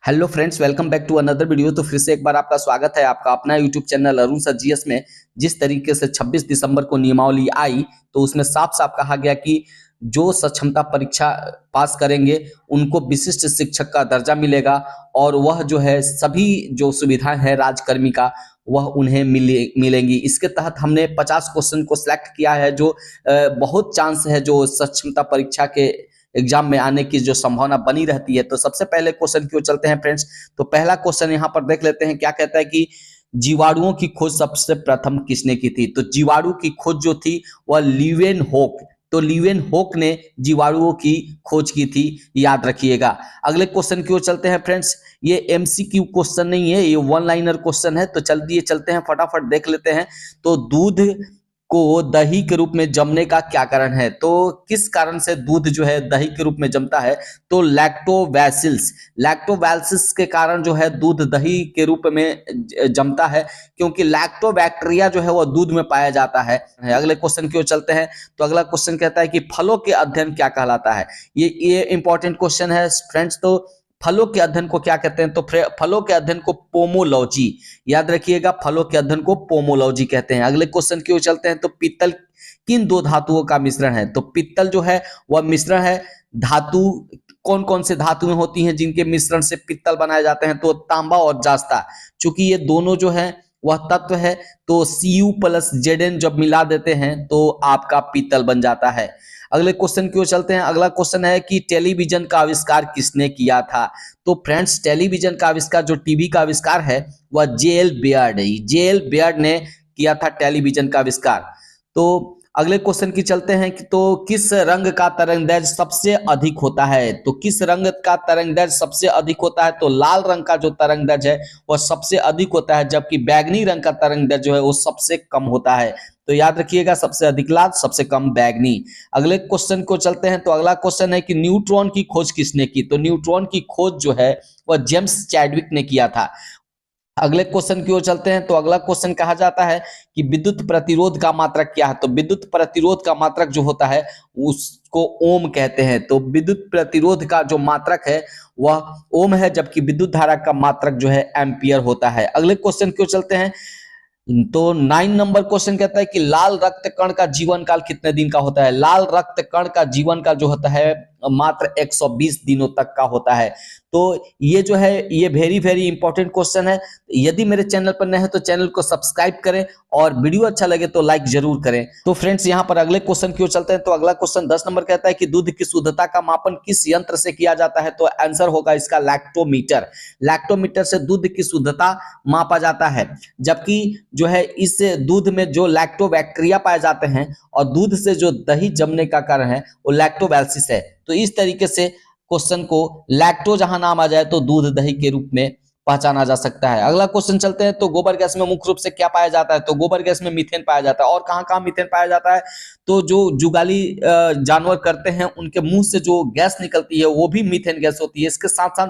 Hello friends, welcome back to another video. तो फिर से एक बार आपका स्वागत है आपका अपना YouTube channel Arun sir GS में। जिस तरीके से 26 दिसंबर को नियमावली आई तो उसमें साफ साफ कहा गया कि जो सक्षमता परीक्षा पास करेंगे उनको विशिष्ट शिक्षक का दर्जा मिलेगा और वह जो है सभी जो सुविधाएं हैं राजकर्मी का वह उन्हें मिलेंगी। इसके तहत हमने 50 क्वेश्चन को सिलेक्ट किया है जो बहुत चांस है जो सक्षमता परीक्षा के एग्जाम में आने की जो संभावना बनी रहती है। तो सबसे पहले क्वेश्चन की ओर चलते हैं फ्रेंड्स। तो पहला क्वेश्चन यहाँ पर देख लेते हैं, क्या कहता है कि जीवाणुओं की खोज सबसे प्रथम किसने की थी। तो जीवाणु की खोज जो थी वह लीवेनहोक, तो लीवेनहोक ने जीवाणुओं की खोज की थी, याद रखिएगा। अगले क्वेश्चन की ओर चलते हैं फ्रेंड्स। ये एमसीक्यू क्वेश्चन नहीं है, ये वन लाइनर क्वेश्चन है। तो चलिए चलते हैं, फटाफट देख लेते हैं। तो दूध को दही के रूप में जमने का क्या कारण है। तो किस कारण से दूध जो है दही के रूप में जमता है। तो लैक्टोबैसिल्स, लैक्टोबैसिल्स के कारण जो है दूध दही के रूप में जमता है, क्योंकि लैक्टोबैक्टीरिया जो है वो दूध में पाया जाता है। अगले क्वेश्चन की ओर चलते हैं। तो अगला क्वेश्चन कहता है कि फलों के अध्ययन क्या कहलाता है। ये इंपॉर्टेंट क्वेश्चन है फ्रेंड्स। तो फलों के अध्ययन को क्या कहते हैं। तो फलों के अध्ययन को पोमोलॉजी, याद रखिएगा, फलों के अध्ययन को पोमोलॉजी कहते हैं। अगले क्वेश्चन की ओर चलते हैं। तो पीतल किन दो धातुओं का मिश्रण है। तो पीतल जो है वह मिश्रण है धातु, कौन कौन से धातुएं होती हैं जिनके मिश्रण से पीतल बनाए जाते हैं। तो तांबा और जास्ता, चूंकि ये दोनों जो है वह तत्व है, तो Cu प्लस Zn जब मिला देते हैं तो आपका पीतल बन जाता है। अगले क्वेश्चन की ओर चलते हैं। अगला क्वेश्चन है कि टेलीविजन का आविष्कार किसने किया था। तो फ्रेंड्स, टेलीविजन का आविष्कार, जो टीवी का आविष्कार है, वह जेएल बेयर्ड है। जेएल बेयर्ड ने किया था टेलीविजन का आविष्कार। तो अगले क्वेश्चन की चलते हैं कि तो किस रंग का तरंगदैर्घ्य सबसे अधिक होता है। तो किस रंग का तरंगदैर्घ्य सबसे अधिक होता है। तो लाल रंग का जो तरंगदैर्घ्य है वह सबसे अधिक होता है, जबकि बैगनी रंग का तरंगदैर्घ्य जो है वो सबसे कम होता है। तो याद रखिएगा, सबसे अधिक लाल, सबसे कम बैगनी। अगले क्वेश्चन को चलते हैं। तो अगला क्वेश्चन है कि न्यूट्रॉन की खोज किसने की। तो न्यूट्रॉन की खोज जो है वह जेम्स चैडविक ने किया था। अगले क्वेश्चन की ओर चलते हैं। तो अगला क्वेश्चन कहा जाता है कि विद्युत प्रतिरोध का मात्रक क्या है। तो विद्युत प्रतिरोध का मात्रक जो होता है उसको ओम कहते हैं। तो विद्युत प्रतिरोध का जो मात्रक है वह ओम है, जबकि विद्युत धारा का मात्रक जो है एम्पियर होता है। अगले क्वेश्चन की ओर चलते हैं। तो 9 नंबर क्वेश्चन कहता है कि लाल रक्त कण का जीवन काल कितने दिन का होता है। लाल रक्त कण का जीवन काल जो होता है मात्र 120 दिनों तक का होता है। तो ये जो है ये वेरी वेरी इंपॉर्टेंट क्वेश्चन है। यदि मेरे चैनल पर नए हैं तो चैनल को सब्सक्राइब करें और वीडियो अच्छा लगे तो लाइक जरूर करें। तो फ्रेंड्स, यहाँ पर अगले क्वेश्चन की ओर चलते हैं। तो अगला क्वेश्चन 10 नंबर कहता है कि दूध की शुद्धता का मापन किस यंत्र से किया जाता है। तो आंसर होगा इसका लैक्टोमीटर। लैक्टोमीटर से दूध की शुद्धता मापा जाता है, जबकि जो है इस दूध में जो लैक्टोबैक्टीरिया पाए जाते हैं और दूध से जो दही जमने का कारण है वो लैक्टोबैसिस है। तो इस तरीके से क्वेश्चन को लैक्टो जहां नाम आ जाए तो दूध दही के रूप में पहचाना जा सकता है। अगला क्वेश्चन चलते हैं। तो गोबर गैस में मुख्य रूप से क्या पाया जाता है। तो गोबर गैस में मीथेन पाया जाता है। और कहां कहां मीथेन पाया जाता है। तो जो जुगाली जानवर करते हैं उनके मुंह से जो गैस निकलती है वो भी मीथेन गैस होती है। इसके साथ साथ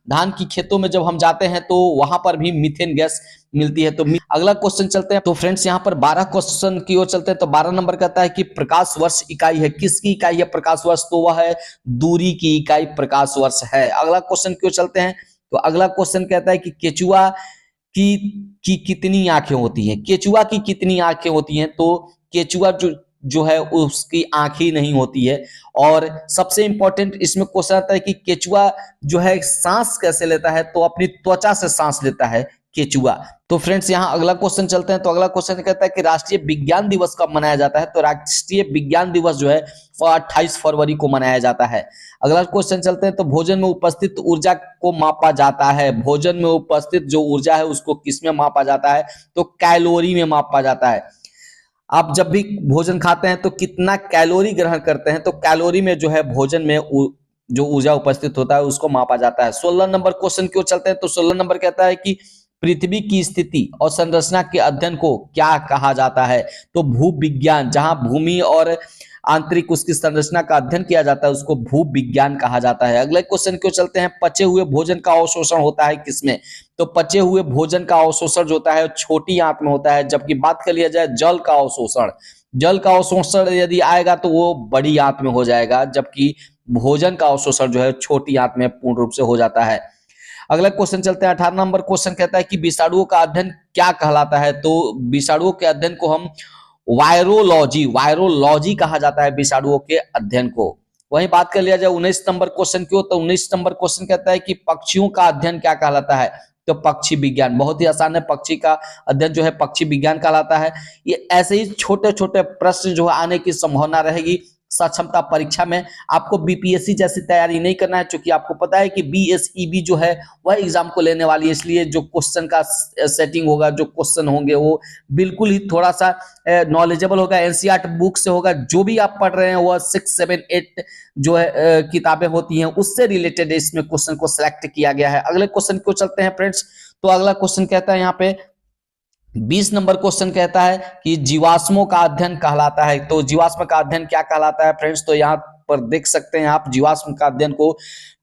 धान की खेतों में जब हम जाते हैं तो वहां पर भी मीथेन गैस मिलती है। तो अगला क्वेश्चन चलते हैं। तो फ्रेंड्स, यहाँ पर 12 क्वेश्चन की ओर चलते हैं। तो 12 नंबर कहता है कि प्रकाश वर्ष इकाई है, किसकी इकाई है प्रकाश वर्ष। तो वह है दूरी की इकाई प्रकाश वर्ष है। अगला क्वेश्चन की ओर चलते हैं। तो अगला क्वेश्चन कहता है कि केचुआ की कितनी आंखें होती हैं। केचुआ की कितनी आंखें होती हैं। तो केचुआ जो है उसकी आंखें नहीं होती है। और सबसे इंपॉर्टेंट इसमें क्वेश्चन आता है कि केचुआ जो है सांस कैसे लेता है। तो अपनी त्वचा से सांस लेता है केचुआ। तो फ्रेंड्स, यहाँ अगला क्वेश्चन चलते हैं। तो अगला क्वेश्चन कहता है कि राष्ट्रीय विज्ञान दिवस कब मनाया जाता है। तो राष्ट्रीय विज्ञान दिवस जो है वो 28 फरवरी को मनाया जाता है। अगला क्वेश्चन चलते हैं। तो भोजन में उपस्थित ऊर्जा को मापा जाता है। भोजन में उपस्थित जो ऊर्जा है उसको किस में मापा जाता है। तो कैलोरी में मापा जाता है। आप जब भी भोजन खाते हैं तो कितना कैलोरी ग्रहण करते हैं। तो कैलोरी में जो है भोजन में जो ऊर्जा उपस्थित होता है उसको मापा जाता है। 16 नंबर क्वेश्चन की ओर चलते हैं। तो 16 नंबर कहता है कि पृथ्वी की स्थिति और संरचना के अध्ययन को क्या कहा जाता है। तो भूविज्ञान, जहां भूमि और आंतरिक उसकी संरचना का अध्ययन किया जाता है उसको भूविज्ञान कहा जाता है। अगले क्वेश्चन क्यों चलते हैं। पचे हुए भोजन का अवशोषण होता है किसमें। तो पचे हुए भोजन का अवशोषण जो होता है छोटी आंत में होता है, जबकि बात कर लिया जाए जल का अवशोषण, जल का अवशोषण यदि आएगा तो वो बड़ी आंत में हो जाएगा, जबकि भोजन का अवशोषण जो है छोटी आंत में पूर्ण रूप से हो जाता है। अगला क्वेश्चन चलते हैं 18 नंबर क्वेश्चन कहता है कि विषाणुओं का अध्ययन क्या कहलाता है। तो विषाणुओं के अध्ययन को हम वायरोलॉजी कहा जाता है, विषाणुओं के अध्ययन को। वहीं बात कर लिया जाए 19 नंबर क्वेश्चन की, तो 19 नंबर क्वेश्चन कहता है कि पक्षियों का अध्ययन क्या कहलाता है। तो पक्षी विज्ञान, बहुत ही आसान है, पक्षी का अध्ययन जो है पक्षी विज्ञान कहलाता है। ये ऐसे ही छोटे छोटे प्रश्न जो आने की संभावना रहेगी सक्षमता परीक्षा में। आपको बीपीएससी जैसी तैयारी नहीं करना है, क्योंकि आपको पता है कि बीएसईबी जो है वह एग्जाम को लेने वाली है, इसलिए जो क्वेश्चन का सेटिंग होगा, जो क्वेश्चन होंगे वो बिल्कुल ही थोड़ा सा नॉलेजेबल होगा, एनसीईआरटी बुक से होगा। जो भी आप पढ़ रहे हैं वह 6, 7, 8 जो है किताबें होती हैं उससे रिलेटेड इसमें क्वेश्चन को सिलेक्ट किया गया है। अगले क्वेश्चन को चलते हैं फ्रेंड्स। तो अगला क्वेश्चन कहता है यहाँ पे 20 नंबर क्वेश्चन कहता है कि जीवाश्मों का अध्ययन कहलाता है। तो जीवाश्म का अध्ययन क्या कहलाता है फ्रेंड्स। तो यहाँ पर देख सकते हैं आप, जीवाश्म का अध्ययन को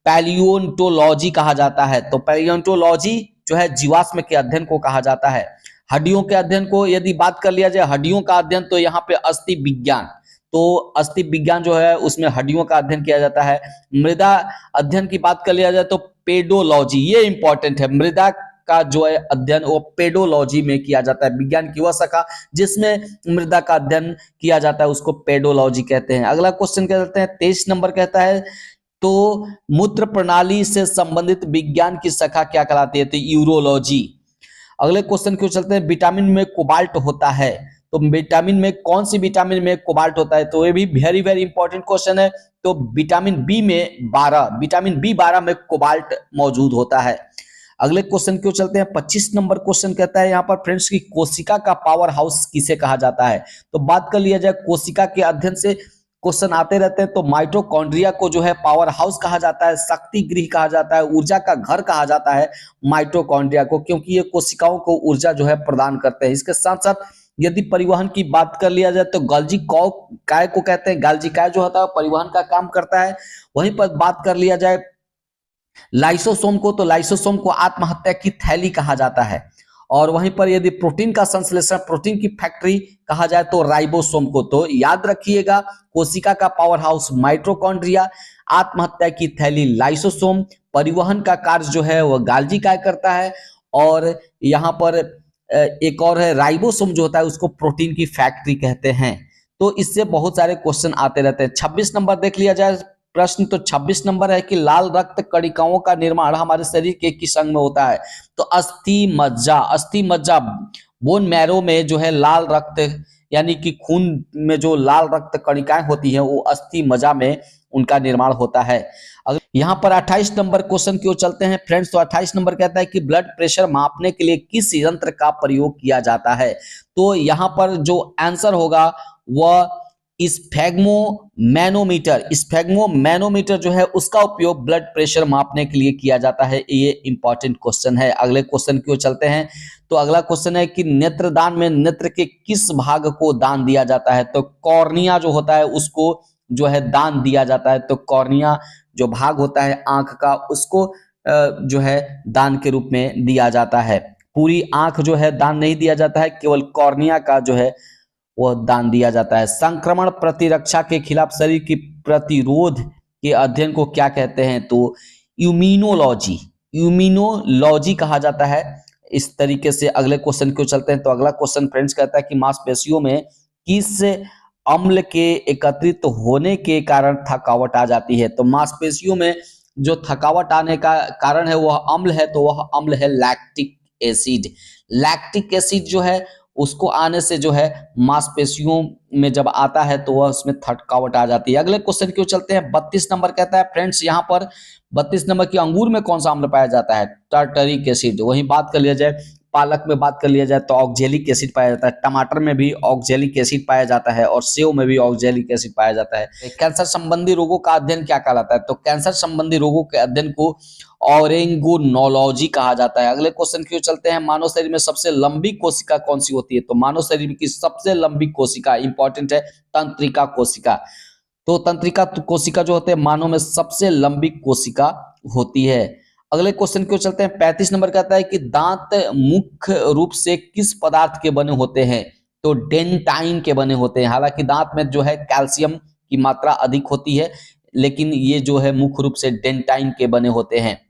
पैलियोंटोलॉजी कहा जाता है। तो पैलियोंटोलॉजी जो है जीवाश्म के अध्ययन को कहा जाता है। हड्डियों के अध्ययन को यदि बात कर लिया जाए, हड्डियों का अध्ययन, तो यहाँ पे अस्थि विज्ञान, तो अस्थि विज्ञान जो है उसमें हड्डियों का अध्ययन किया जाता है। मृदा अध्ययन की बात कर लिया जाए तो पेडोलॉजी, ये इंपॉर्टेंट है, मृदा का जो है अध्ययन वो पेडोलॉजी में किया जाता है। विज्ञान की वह शाखा जिसमें मृदा का अध्ययन किया जाता है उसको पेडोलॉजी कहते हैं। अगला क्वेश्चन कहते हैं 23 नंबर कहता है तो मूत्र प्रणाली से संबंधित विज्ञान की शाखा क्या कहलाती है। तो यूरोलॉजी। अगले क्वेश्चन क्यों चलते हैं, विटामिन में कोबाल्ट होता है। तो विटामिन में कौन सी विटामिन में कोबाल्ट होता है। तो ये भी वेरी वेरी इंपॉर्टेंट क्वेश्चन है। तो विटामिन बी 12 में कोबाल्ट मौजूद होता है। अगले क्वेश्चन क्यों चलते हैं 25 नंबर क्वेश्चन कहता है यहाँ पर फ्रेंड्स की कोशिका का पावर हाउस किसे कहा जाता है। तो बात कर लिया जाए कोशिका के अध्ययन से क्वेश्चन आते रहते हैं। तो माइटोकॉन्ड्रिया को जो है पावर हाउस कहा जाता है, शक्ति गृह कहा जाता है, ऊर्जा का घर कहा जाता है माइटोकॉन्ड्रिया को, क्योंकि ये कोशिकाओं को ऊर्जा जो है प्रदान करते हैं। इसके साथ साथ यदि परिवहन की बात कर लिया जाए तो गल्जी काय को कहते हैं, गल्जी काय जो होता है परिवहन का काम करता है। वहीं पर बात कर लिया जाए लाइसोसोम को, तो लाइसोसोम को आत्महत्या की थैली कहा जाता है। और वहीं पर यदि प्रोटीन का संश्लेषण, प्रोटीन की फैक्ट्री कहा जाए तो राइबोसोम को। तो याद रखिएगा, कोशिका का पावर हाउस माइटोकॉन्ड्रिया, आत्महत्या की थैली लाइसोसोम, परिवहन का कार्य जो है वह गाल्जी काय करता है, और यहाँ पर एक और है राइबोसोम जो होता है उसको प्रोटीन की फैक्ट्री कहते हैं। तो इससे बहुत सारे क्वेश्चन आते रहते हैं। 26 नंबर देख लिया जाए प्रश्न, तो 26 नंबर है कि लाल रक्त कणिकाओं का निर्माण हमारे शरीर के किस अंग में होता है। तो अस्थि मज्जा बोन मैरो में जो है लाल रक्त यानी कि खून में जो लाल रक्त कणिकाएं होती हैं वो अस्थि मज्जा में उनका निर्माण होता है। यहाँ पर 28 नंबर क्वेश्चन क्यों चलते हैं फ्रेंड्स। तो 28 नंबर कहता है कि ब्लड प्रेशर मापने के लिए किस यंत्र का प्रयोग किया जाता है। तो यहाँ पर जो आंसर होगा वह स्फेग्मोमैनोमीटर जो है उसका उपयोग ब्लड प्रेशर मापने के लिए किया जाता है। ये इंपॉर्टेंट क्वेश्चन है। अगले क्वेश्चन क्यों चलते हैं। तो अगला क्वेश्चन है कि नेत्रदान में नेत्र के किस भाग को दान दिया जाता है। तो कॉर्निया जो होता है उसको जो है दान दिया जाता है। तो कॉर्निया जो भाग होता है आंख का उसको जो है दान के रूप में दिया जाता है। पूरी आंख जो है दान नहीं दिया जाता है, केवल कॉर्निया का जो है वह दान दिया जाता है। संक्रमण प्रतिरक्षा के खिलाफ शरीर की प्रतिरोध के अध्ययन को क्या कहते हैं। तो इम्यूनोलॉजी कहा जाता है। इस तरीके से अगले क्वेश्चन को चलते हैं। तो अगला क्वेश्चन फ्रेंड्स कहता है कि मांसपेशियों में किस अम्ल के एकत्रित होने के कारण थकावट आ जाती है। तो मांसपेशियों में जो थकावट आने का कारण है वह अम्ल है, तो वह अम्ल है लैक्टिक एसिड। लैक्टिक एसिड जो है उसको आने से जो है मांसपेशियों में जब आता है तो वह उसमें थकावट आ जाती है। अगले क्वेश्चन क्यों चलते हैं 32 नंबर कहता है फ्रेंड्स यहाँ पर 32 नंबर की अंगूर में कौन सा अम्ल पाया जाता है। Tartaric acid. वहीं बात कर लिया जाए पालक में बात कर लिया जाए तो ऑक्जेलिक एसिड पाया जाता है। टमाटर में भी ऑक्जेलिक एसिड पाया जाता है और सेव में भी ऑक्जेलिक एसिड पाया जाता है। कैंसर संबंधी रोगों का अध्ययन क्या कहलाता है। तो कैंसर संबंधी रोगों के अध्ययन को ऑरेंगोनोलॉजी कहा जाता है। अगले क्वेश्चन क्यों चलते हैं मानव शरीर में सबसे लंबी कोशिका कौन सी होती है। तो मानव शरीर की सबसे लंबी कोशिका इंपॉर्टेंट है तंत्रिका कोशिका। तो तंत्रिका कोशिका जो होते हैं मानव में सबसे लंबी कोशिका होती है। अगले क्वेश्चन क्यों चलते हैं 35 नंबर कहता है कि दांत मुख्य रूप से किस पदार्थ के बने होते हैं। तो डेंटाइन के बने होते हैं। हालांकि दांत में जो है कैल्शियम की मात्रा अधिक होती है, लेकिन ये जो है मुख्य रूप से डेंटाइन के बने होते हैं।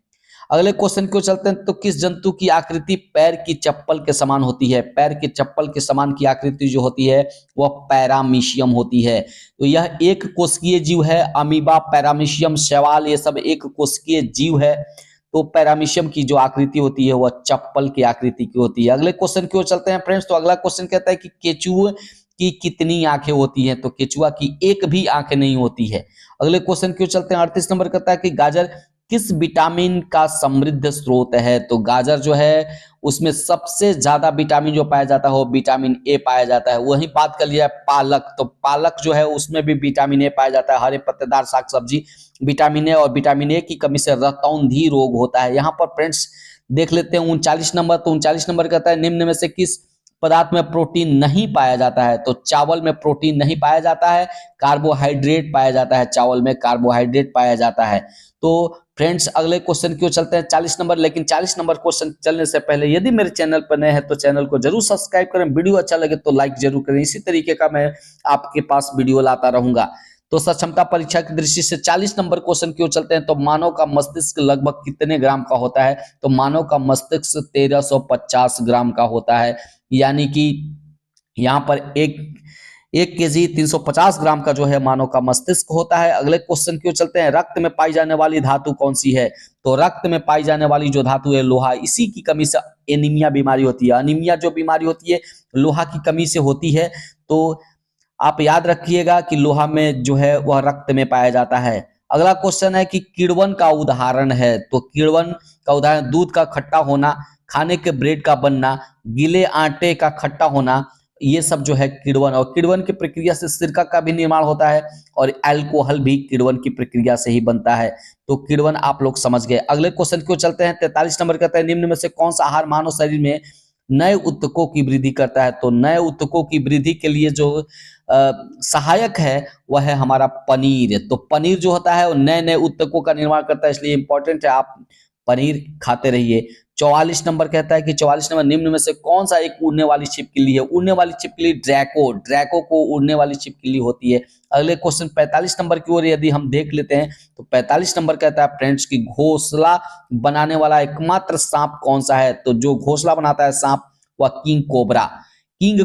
अगले क्वेश्चन को चलते हैं, तो किस जंतु की आकृति पैर की चप्पल के समान होती है? पैर के चप्पल के समान की आकृति जो होती है वह पैरामीशियम होती है। तो यह एक कोशिकीय जीव है। अमीबा, पैरामीशियम, शैवाल, ये सब एक कोशिकीय जीव है। तो पैरामीशियम की जो आकृति होती है वह चप्पल की आकृति की होती है। अगले क्वेश्चन की ओर चलते हैं फ्रेंड्स। तो अगला क्वेश्चन कहता है कि केचुए की कितनी आंखें होती हैं? तो केचुआ की एक भी आंख नहीं होती है। अगले क्वेश्चन की ओर चलते हैं। 38 नंबर कहता है कि गाजर किस विटामिन का समृद्ध स्रोत है? तो गाजर जो है उसमें सबसे ज्यादा विटामिन जो पाया जाता है वो विटामिन ए पाया जाता है। वहीं बात कर लिया पालक, तो पालक जो है उसमें भी विटामिन ए पाया जाता है। हरे पत्तेदार साग सब्जी विटामिन ए, और विटामिन ए की कमी से रतौंधी रोग होता है। यहाँ पर फ्रेंड्स देख लेते हैं 39 नंबर। तो 39 नंबर कहता है निम्न में से किस पदार्थ में प्रोटीन नहीं पाया जाता है? तो चावल में प्रोटीन नहीं पाया जाता है, कार्बोहाइड्रेट पाया जाता है। चावल में कार्बोहाइड्रेट पाया जाता है। तो फ्रेंड्स अगले क्वेश्चन की ओर चलते हैं 40 नंबर। लेकिन 40 नंबर क्वेश्चन चलने से पहले यदि मेरे चैनल पर नए हैं तो चैनल को जरूर सब्सक्राइब करें। वीडियो अच्छा लगे तो लाइक जरूर करें। इसी तरीके का मैं आपके पास वीडियो लाता रहूंगा। तो सक्षमता परीक्षा की दृष्टि से 40 नंबर क्वेश्चन की ओर चलते हैं। तो मानव का मस्तिष्क लगभग कितने ग्राम का होता है? तो मानव का मस्तिष्क 1350 ग्राम का होता है। यानी कि यहाँ पर एक केजी 350 ग्राम का जो है मानव का मस्तिष्क होता है। अगले क्वेश्चन की ओर चलते हैं। रक्त में पाई जाने वाली धातु कौन सी है? तो रक्त में पाई जाने वाली जो धातु है लोहा। इसी की कमी से एनीमिया बीमारी होती है। अनीमिया जो बीमारी होती है लोहा की कमी से होती है। तो आप याद रखिएगा कि लोहा में जो है वह रक्त में पाया जाता है। अगला क्वेश्चन है कि किण्वन का उदाहरण है। तो किण्वन का उदाहरण दूध का खट्टा होना, खाने के ब्रेड का बनना, गीले आटे का खट्टा होना, ये सब जो है किण्वन। और किण्वन की प्रक्रिया से सिरका का भी निर्माण होता है और अल्कोहल भी किण्वन की प्रक्रिया से ही बनता है। तो किण्वन आप लोग समझ गए। अगले क्वेश्चन को चलते हैं। 43 नंबर कहता है निम्न में से कौन सा आहार मानव शरीर में नए ऊतकों की वृद्धि करता है? तो नए ऊतकों की वृद्धि के लिए जो सहायक है वह है हमारा पनीर। तो पनीर जो होता है वो नए नए ऊतकों का निर्माण करता है, इसलिए इंपॉर्टेंट है, आप पनीर खाते रहिए। 44 नंबर कहता है कि 44 नंबर निम्न में से कौन सा एक उड़ने वाली छिपकली है? उड़ने वाली छिपकली ड्रैको को उड़ने वाली छिपकली होती है। अगले क्वेश्चन 45 नंबर की ओर यदि हम देख लेते हैं तो 45 नंबर कहता है फ्रेंड्स की घोंसला बनाने वाला एकमात्र सांप कौन सा है? तो जो घोंसला बनाता है सांप वह किंग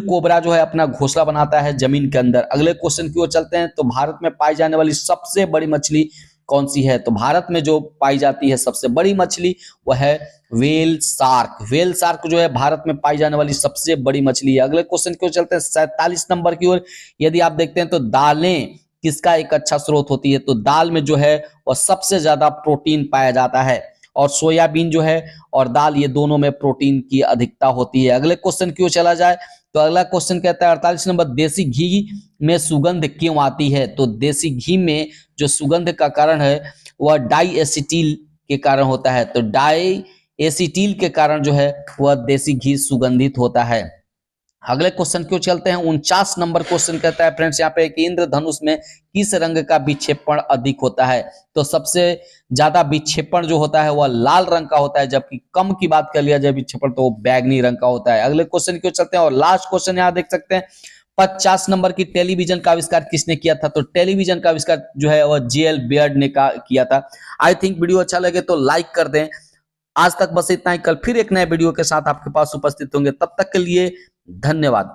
कोबरा जो है अपना घोंसला बनाता है जमीन के अंदर। अगले क्वेश्चन की ओर चलते हैं। तो भारत में पाई जाने वाली सबसे बड़ी मछली कौन सी है? तो भारत में जो पाई जाती है सबसे बड़ी मछली वह है व्हेल शार्क जो है भारत में पाई जाने वाली सबसे बड़ी मछली है। अगले क्वेश्चन की ओर चलते हैं 47 नंबर की ओर। यदि आप देखते हैं तो दालें किसका एक अच्छा स्रोत होती है? तो दाल में जो है वह सबसे ज्यादा प्रोटीन पाया जाता है, और सोयाबीन जो है और दाल ये दोनों में प्रोटीन की अधिकता होती है। अगले क्वेश्चन की ओर चला जाए तो अगला क्वेश्चन कहता है 48 नंबर देसी घी में सुगंध क्यों आती है? तो देसी घी में जो सुगंध का कारण है वह डाई एसिटिल के कारण होता है। तो डाई एसिटिल के कारण जो है वह देसी घी सुगंधित होता है। अगले क्वेश्चन क्यों चलते हैं 49 नंबर क्वेश्चन कहता है फ्रेंड्स यहाँ पे कि इंद्रधनुष में किस रंग का विक्षेपण अधिक होता है? तो सबसे ज्यादा विक्षेपण जो होता है वह लाल रंग का होता है, जबकि कम की बात कर लिया जाए विक्षेपण तो बैगनी रंग का होता है। अगले क्वेश्चन क्यों चलते हैं और लास्ट क्वेश्चन यहाँ देख सकते हैं 50 नंबर की टेलीविजन का आविष्कार किसने किया था? तो टेलीविजन का आविष्कार जो है वह जेएल बियर्ड ने किया था। आई थिंक वीडियो अच्छा लगे तो लाइक कर दें। आज तक बस इतना ही। कल फिर एक नए वीडियो के साथ आपके पास उपस्थित होंगे, तब तक के लिए धन्यवाद।